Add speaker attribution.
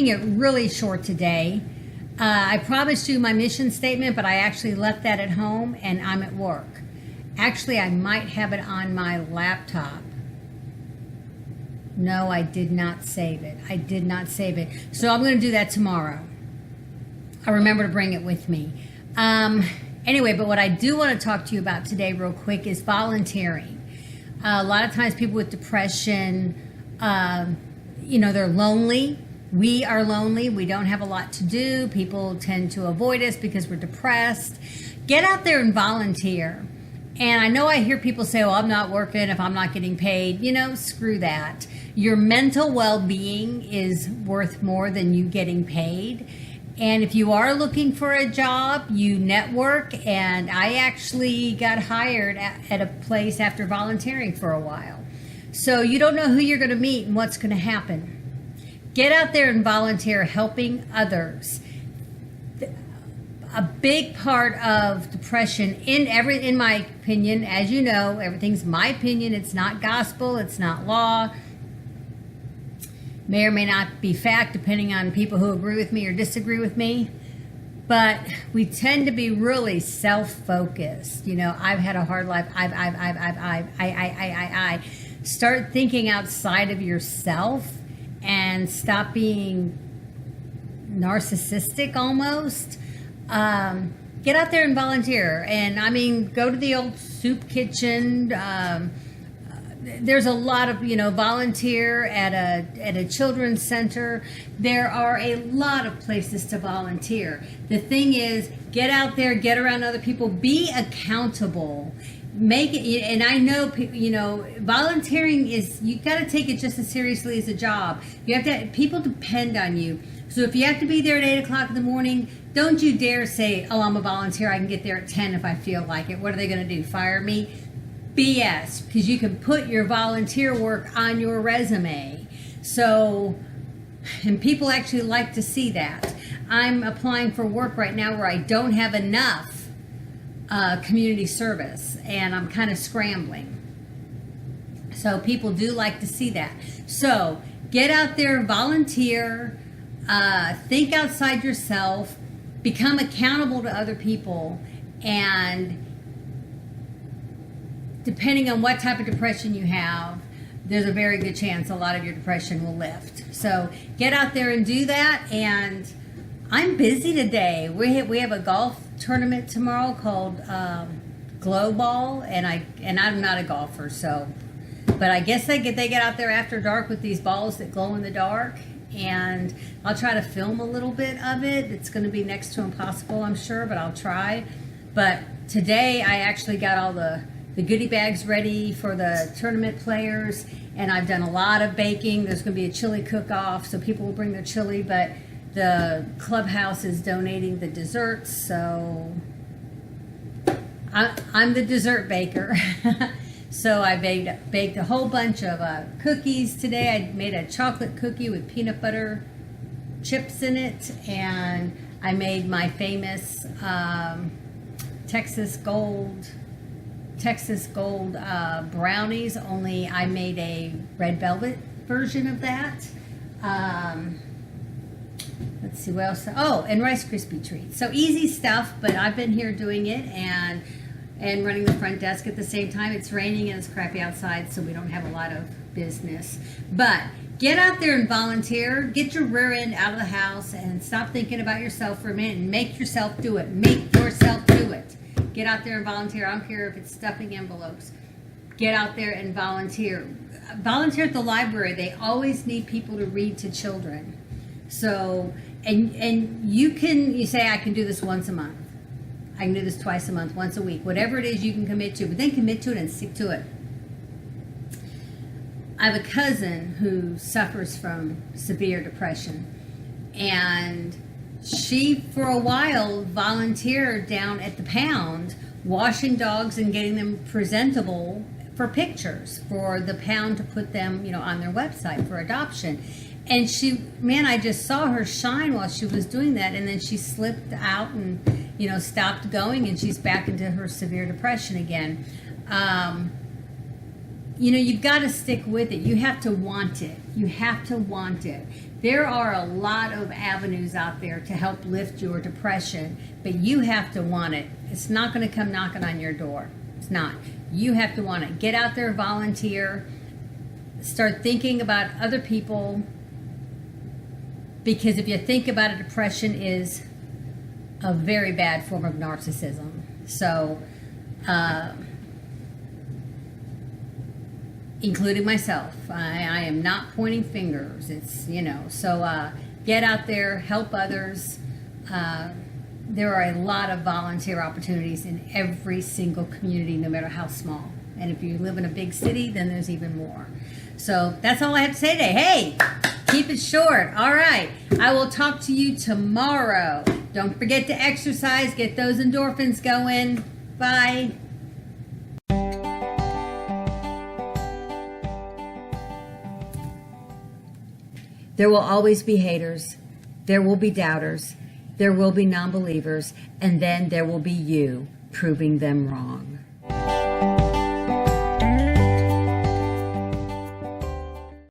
Speaker 1: keeping it really short today. I promised you my mission statement, but I actually left that at home and I'm at work. Actually, I might have it on my laptop. No, I did not save it. I did not save it. So I'm going to do that tomorrow. I'll remember to bring it with me. Anyway, but what I do want to talk to you about today real quick is volunteering. A lot of times people with depression, they're lonely. We are lonely. We don't have a lot to do. People tend to avoid us because we're depressed. Get out there and volunteer. And I know I hear people say, well, I'm not working if I'm not getting paid. Screw that. Your mental well-being is worth more than you getting paid. And if you are looking for a job, you network. And I actually got hired at a place after volunteering for a while. So you don't know who you're going to meet and what's going to happen. Get out there and volunteer helping others. A big part of depression, in my opinion, as you know, everything's my opinion. It's not gospel. It's not law. May or may not be fact, depending on people who agree with me or disagree with me. But we tend to be really self-focused. I've had a hard life. I. Start thinking outside of yourself and stop being narcissistic almost. Get out there and volunteer. And go to the old soup kitchen. There's a lot of, volunteer at a children's center. There are a lot of places to volunteer. The thing is, get out there, get around other people, be accountable. Make it, and I know, volunteering is, you got to take it just as seriously as a job. You have to, people depend on you. So if you have to be there at 8 o'clock in the morning, don't you dare say, oh, I'm a volunteer, I can get there at 10 if I feel like it. What are they going to do, fire me? BS, because you can put your volunteer work on your resume. So, and people actually like to see that. I'm applying for work right now where I don't have enough community service, and I'm kind of scrambling. So people do like to see that. So get out there, volunteer, think outside yourself, become accountable to other people, and depending on what type of depression you have, there's a very good chance a lot of your depression will lift. So get out there and do that. And I'm busy today. We have a golf tournament tomorrow called Glow Ball, and I'm not a golfer, but I guess they get out there after dark with these balls that glow in the dark, and I'll try to film a little bit of it. It's going to be next to impossible, I'm sure, but I'll try. But today I actually got all the goodie bags ready for the tournament players, and I've done a lot of baking. There's going to be a chili cook-off, so people will bring their chili, but the clubhouse is donating the desserts, so I'm the dessert baker. So I baked a whole bunch of cookies today. I made a chocolate cookie with peanut butter chips in it, and I made my famous Texas Gold brownies, only I made a red velvet version of that. Let's see what else. Oh, and Rice Krispie treats. So easy stuff, but I've been here doing it and running the front desk at the same time. It's raining and it's crappy outside, so we don't have a lot of business. But get out there and volunteer. Get your rear end out of the house and stop thinking about yourself for a minute and make yourself do it. Make yourself do it. Get out there and volunteer. I don't care if it's stuffing envelopes. Get out there and volunteer. Volunteer at the library. They always need people to read to children. So, and you say, I can do this once a month. I can do this twice a month, once a week. Whatever it is you can commit to, but then commit to it and stick to it. I have a cousin who suffers from severe depression, and she, for a while, volunteered down at the pound, washing dogs and getting them presentable for pictures, for the pound to put them, on their website for adoption. And I just saw her shine while she was doing that, and then she slipped out and, stopped going, and she's back into her severe depression again. you know, you've got to stick with it. You have to want it. You have to want it. There are a lot of avenues out there to help lift your depression, but you have to want it. It's not going to come knocking on your door. It's not. You have to want it. Get out there, volunteer, start thinking about other people, because if you think about it, depression is a very bad form of narcissism. So, including myself, I am not pointing fingers. It's, you know, so get out there, help others. There are a lot of volunteer opportunities in every single community, no matter how small. And if you live in a big city, then there's even more. So that's all I have to say today. Hey, keep it short. All right. I will talk to you tomorrow. Don't forget to exercise. Get those endorphins going. Bye. There will always be haters. There will be doubters. There will be non-believers. And then there will be you proving them wrong.